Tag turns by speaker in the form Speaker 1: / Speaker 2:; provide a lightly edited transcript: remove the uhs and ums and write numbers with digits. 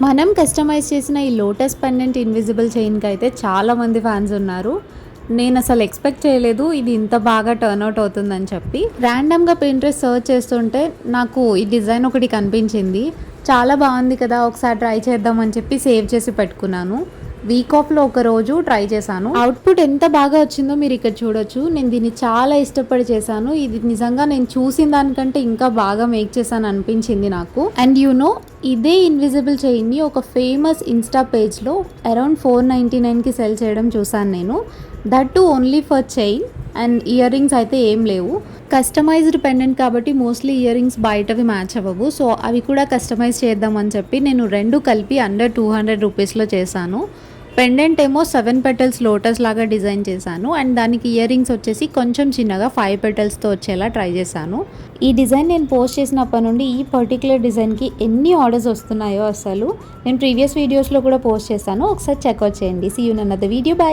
Speaker 1: మనం కస్టమైజ్ చేసిన ఈ లోటస్ పెండెంట్ ఇన్విజిబుల్ చైన్కి అయితే చాలామంది ఫ్యాన్స్ ఉన్నారు. నేను అసలు ఎక్స్పెక్ట్ చేయలేదు ఇది ఇంత బాగా టర్న్అవుట్ అవుతుందని చెప్పి. ర్యాండమ్గా పింట్రెస్ట్ సర్చ్ చేస్తుంటే నాకు ఈ డిజైన్ ఒకటి కనిపించింది. చాలా బాగుంది కదా, ఒకసారి ట్రై చేద్దామని చెప్పి సేవ్ చేసి పెట్టుకున్నాను. వీక్ ఆఫ్లో ఒక రోజు ట్రై చేశాను. అవుట్పుట్ ఎంత బాగా వచ్చిందో మీరు ఇక్కడ చూడొచ్చు. నేను దీన్ని చాలా ఇష్టపడి చేశాను. ఇది నిజంగా నేను చూసిన దానికంటే ఇంకా బాగా మేక్ చేశాను అనిపించింది నాకు. అండ్ ఇదే ఇన్విజిబుల్ చైన్ని ఒక ఫేమస్ ఇన్స్టా పేజ్లో అరౌండ్ 499కి సెల్ చేయడం చూసాను నేను. That to only for chain and ear rings అయితే ఏం లేవు. కస్టమైజ్డ్ పెండెంట్ కాబట్టి మోస్ట్లీ ఇయర్ రింగ్స్ బయటవి మ్యాచ్ అవ్వవు. సో అవి కూడా కస్టమైజ్ చేద్దామని చెప్పి నేను రెండు కలిపి అండర్ 200 రూపీస్లో చేశాను. పెండెంట్ ఏమో 7 పెటల్స్ లోటస్ లాగా డిజైన్ చేశాను అండ్ దానికి ఇయర్ రింగ్స్ వచ్చేసి కొంచెం చిన్నగా 5 పెటల్స్తో వచ్చేలా ట్రై చేశాను. ఈ డిజైన్ నేను పోస్ట్ చేసినప్పటి నుండి ఈ పర్టికులర్ డిజైన్కి ఎన్ని ఆర్డర్స్ వస్తున్నాయో అసలు నేను ప్రీవియస్ వీడియోస్లో కూడా పోస్ట్ చేశాను. ఒకసారి చెక్అవుట్ చేయండి. See you in another video. By.